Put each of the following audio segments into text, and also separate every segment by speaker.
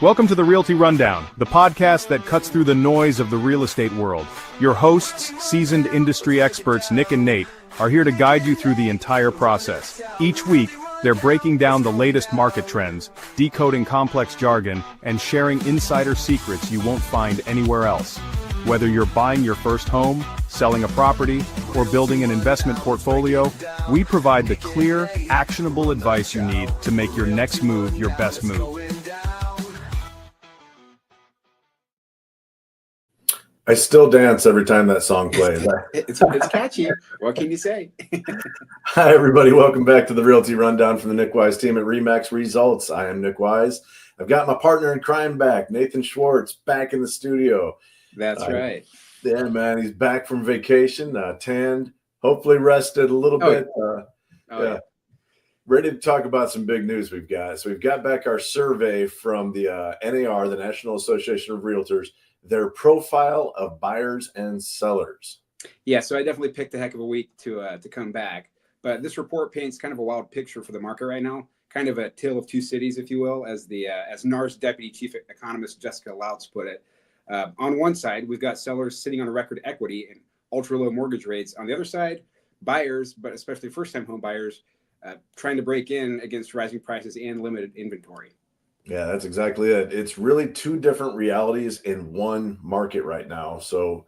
Speaker 1: Welcome to the Realty Rundown, the podcast that cuts through the noise of the real estate world. Your hosts, seasoned industry experts Nick and Nate, are here to guide you through the entire process. Each week, they're breaking down the latest market trends, decoding complex jargon, and sharing insider secrets you won't find anywhere else. Whether you're buying your first home, selling a property, or building an investment portfolio, we provide the clear, actionable advice you need to make your next move your best move.
Speaker 2: I still dance every time that song plays.
Speaker 3: It's catchy. What can you say?
Speaker 2: Hi, everybody. Welcome back to the Realty Rundown from the Nick Wyse team at RE/MAX Results. I am Nick Wyse. I've got my partner in crime back, Nathan Schwartz, back in the studio.
Speaker 3: That's right.
Speaker 2: Yeah, man. He's back from vacation, tanned, hopefully rested a little bit. Yeah. Ready to talk about some big news we've got. So we've got back our survey from the NAR, the National Association of Realtors, their profile of buyers and sellers.
Speaker 3: Yeah, so I definitely picked a heck of a week to come back. But this report paints kind of a wild picture for the market right now, kind of a tale of two cities, if you will, as NAR's deputy chief economist Jessica Lautz put it. On one side, we've got sellers sitting on a record equity and ultra low mortgage rates. On the other side, buyers, but especially first-time home buyers, trying to break in against rising prices and limited inventory.
Speaker 2: Yeah, that's exactly it. It's really two different realities in one market right now. So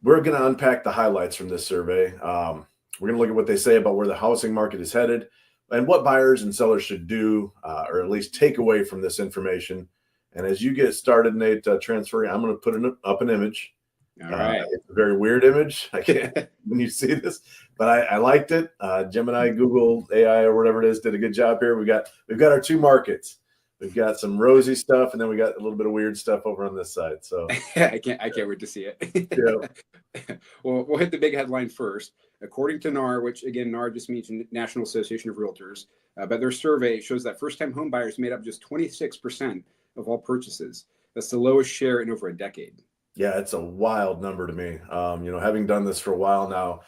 Speaker 2: we're going to unpack the highlights from this survey. We're going to look at what they say about where the housing market is headed and what buyers and sellers should do, or at least take away from this information. And as you get started, Nate, transferring, I'm going to put up an image.
Speaker 3: All right.
Speaker 2: It's a very weird image. I can't when you see this, but I liked it. Gemini, Google, AI, or whatever it is, did a good job here. We've got our two markets. We've got some rosy stuff, and then we got a little bit of weird stuff over on this side. So
Speaker 3: I can't wait to see it.
Speaker 2: Yeah.
Speaker 3: Well, we'll hit the big headline first. According to NAR, which again, NAR just means National Association of Realtors, but their survey shows that first-time home buyers made up just 26% of all purchases. That's the lowest share in over a decade.
Speaker 2: Yeah, it's a wild number to me. Having done this for a while now,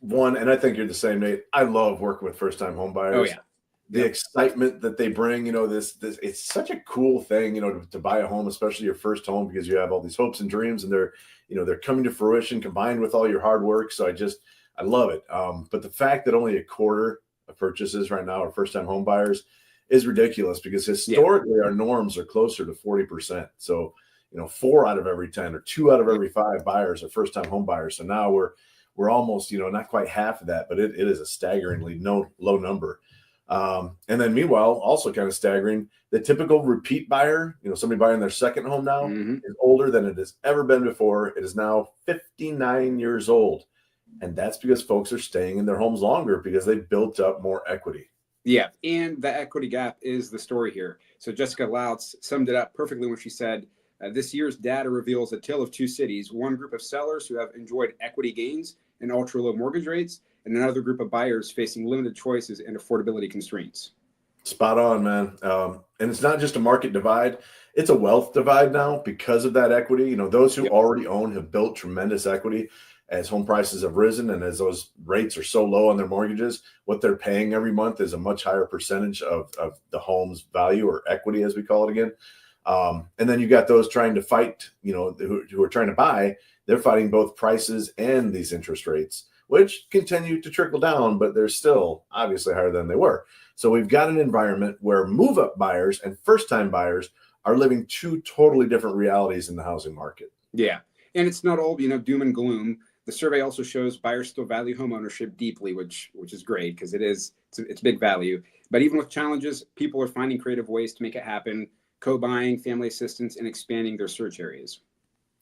Speaker 2: and I think you're the same, Nate. I love working with first-time home buyers.
Speaker 3: Oh yeah.
Speaker 2: The excitement that they bring, this it's such a cool thing, to buy a home, especially your first home, because you have all these hopes and dreams and they're coming to fruition combined with all your hard work. So I love it. But the fact that only a quarter of purchases right now are first-time home buyers is ridiculous, because historically our norms are closer to 40%. So, 4 out of every 10 or 2 out of every 5 buyers are first-time home buyers. So now we're almost, not quite half of that, but it is a staggeringly low number. And then meanwhile, also kind of staggering, the typical repeat buyer, somebody buying their second home now is older than it has ever been before. It is now 59 years old. And that's because folks are staying in their homes longer because they built up more equity.
Speaker 3: Yeah. And the equity gap is the story here. So Jessica Lautz summed it up perfectly when she said, this year's data reveals a tale of two cities, one group of sellers who have enjoyed equity gains and ultra low mortgage rates, and another group of buyers facing limited choices and affordability constraints.
Speaker 2: Spot on, man. And it's not just a market divide. It's a wealth divide now because of that equity. Those who already own have built tremendous equity as home prices have risen, and as those rates are so low on their mortgages, what they're paying every month is a much higher percentage of the home's value, or equity, as we call it again. And then you got those trying to fight, who are trying to buy. They're fighting both prices and these interest rates, which continue to trickle down, but they're still obviously higher than they were. So we've got an environment where move-up buyers and first-time buyers are living two totally different realities in the housing market.
Speaker 3: Yeah, and it's not all, doom and gloom. The survey also shows buyers still value home ownership deeply, which is great, because it's big value. But even with challenges, people are finding creative ways to make it happen, co-buying, family assistance, and expanding their search areas.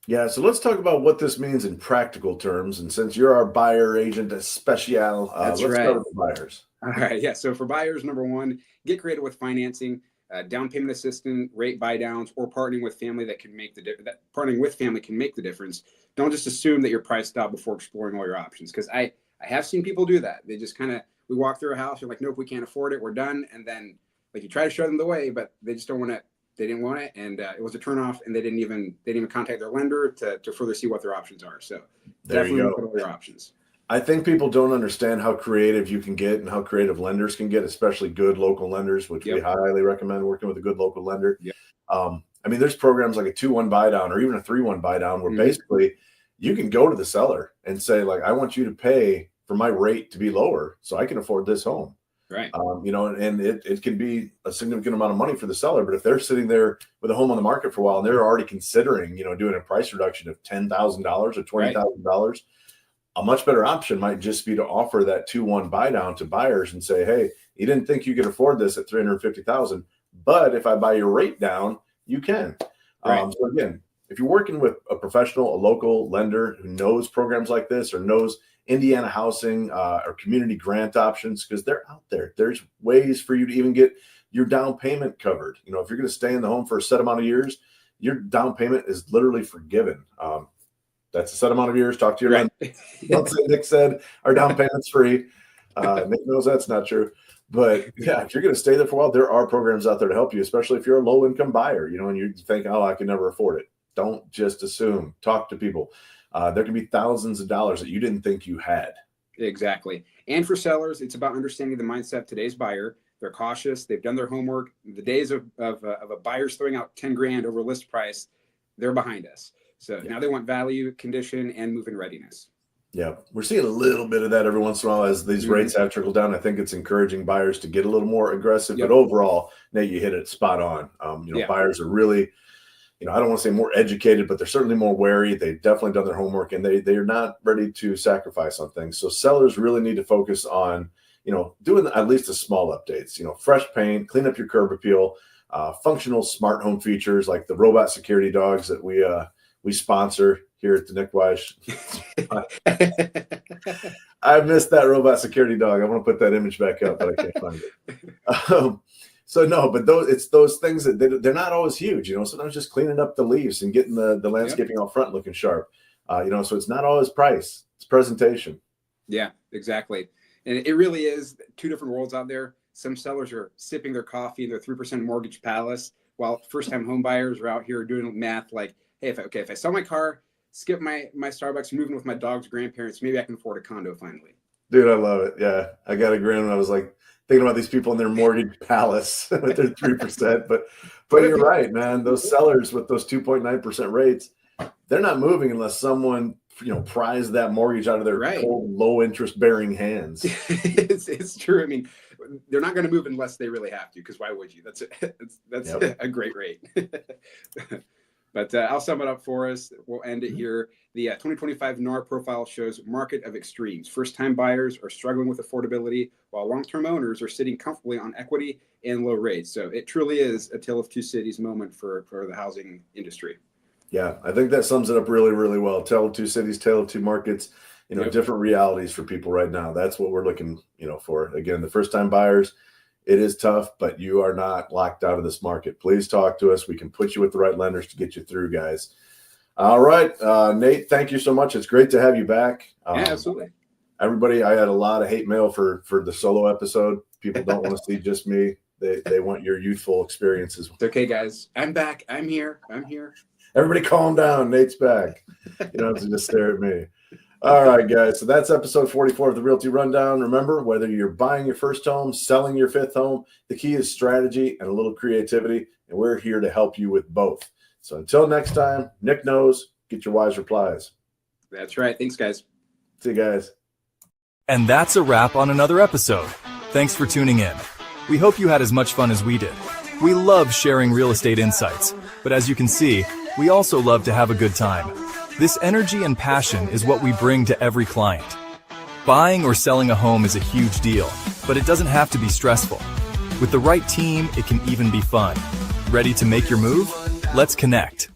Speaker 2: Yeah, so let's talk about what this means in practical terms. And since you're our buyer agent especial, let's start with the buyers.
Speaker 3: All right, yeah. So for buyers, number one, get creative with financing, down payment assistance, rate buy downs, or partnering with family can make the difference. Don't just assume that you're priced out before exploring all your options, because I have seen people do that. They just we walk through a house, you're like, nope, we can't afford it, we're done, and then you try to show them the way, but they just don't want to. They didn't want it, and it was a turnoff, and they didn't even contact their lender to further see what their options are. So definitely look at all your options.
Speaker 2: I think people don't understand how creative you can get and how creative lenders can get, especially good local lenders, which we highly recommend working with a good local lender.
Speaker 3: Yep.
Speaker 2: I mean, there's programs like a 2-1 buy down or even a 3-1 buy down where basically you can go to the seller and say, like, I want you to pay for my rate to be lower so I can afford this home.
Speaker 3: Right.
Speaker 2: You know, and it can be a significant amount of money for the seller, but if they're sitting there with a home on the market for a while and they're already considering, you know, doing a price reduction of $10,000 or $20,000, a much better option might just be to offer that 2-1 buy down to buyers and say, hey, you didn't think you could afford this at $350,000, but if I buy your rate down, you can.
Speaker 3: Right.
Speaker 2: So again, if you're working with a professional, a local lender who knows programs like this or knows Indiana housing or community grant options, because they're out there. There's ways for you to even get your down payment covered. You know, if you're going to stay in the home for a set amount of years, your down payment is literally forgiven. That's a set amount of years. Talk to your lender. Don't say Nick said our down payment's free. Nick knows that's not true. But yeah, if you're going to stay there for a while, there are programs out there to help you, especially if you're a low income buyer, you know, and you think, oh, I can never afford it. Don't just assume. Talk to people. There can be thousands of dollars that you didn't think you had.
Speaker 3: Exactly. And for sellers, it's about understanding the mindset of today's buyer. They're cautious. They've done their homework. The days of a buyer's throwing out 10 grand over list price, they're behind us. So now they want value, condition, and move-in readiness. Yeah,
Speaker 2: we're seeing a little bit of that every once in a while as these rates have trickled down. I think it's encouraging buyers to get a little more aggressive. But overall, Nate, you hit it spot on. Buyers are really, I don't want to say more educated, but they're certainly more wary. They've definitely done their homework, and they are not ready to sacrifice on things. So sellers really need to focus on, doing at least the small updates. Fresh paint, clean up your curb appeal, functional smart home features like the robot security dogs that we sponsor here at the Nick Wyse. I missed that robot security dog. I want to put that image back up, but I can't find it. So no, but it's those things that they're not always huge. Sometimes just cleaning up the leaves and getting the landscaping out front looking sharp. So it's not always price; it's presentation.
Speaker 3: Yeah, exactly. And it really is two different worlds out there. Some sellers are sipping their coffee in their 3% mortgage palace, while first-time home buyers are out here doing math like, hey, if I sell my car, skip my Starbucks, moving with my dog's grandparents, maybe I can afford a condo finally.
Speaker 2: Dude, I love it. Yeah, I got a grin when I was like thinking about these people in their mortgage palace with their 3%. But you're right, man. Those sellers with those 2.9% rates, they're not moving unless someone pries that mortgage out of their cold, low interest bearing hands.
Speaker 3: It's true. I mean, they're not going to move unless they really have to, because why would you? That's a great rate. But I'll sum it up for us. We'll end it here. The 2025 NAR profile shows market of extremes. First-time buyers are struggling with affordability, while long-term owners are sitting comfortably on equity and low rates. So it truly is a tale of two cities moment for the housing industry.
Speaker 2: Yeah, I think that sums it up really, really well. Tale of two cities, tale of two markets, different realities for people right now. That's what we're looking, for. Again, the first-time buyers, it is tough, but you are not locked out of this market. Please talk to us. We can put you with the right lenders to get you through, guys. All right. Nate, thank you so much. It's great to have you back.
Speaker 3: Yeah, absolutely.
Speaker 2: Everybody, I had a lot of hate mail for the solo episode. People don't want to see just me. They want your youthful experiences.
Speaker 3: It's okay, guys. I'm back. I'm here.
Speaker 2: Everybody calm down. Nate's back. You don't have to just stare at me. All right, guys. So that's episode 44 of the Realty Rundown. Remember, whether you're buying your first home, selling your fifth home, the key is strategy and a little creativity, and we're here to help you with both. So until next time, Nick knows, get your wise replies.
Speaker 3: That's right. Thanks, guys.
Speaker 2: See you guys.
Speaker 4: And that's a wrap on another episode. Thanks for tuning in. We hope you had as much fun as we did. We love sharing real estate insights, but as you can see, we also love to have a good time. This energy and passion is what we bring to every client. Buying or selling a home is a huge deal, but it doesn't have to be stressful. With the right team, it can even be fun. Ready to make your move? Let's connect.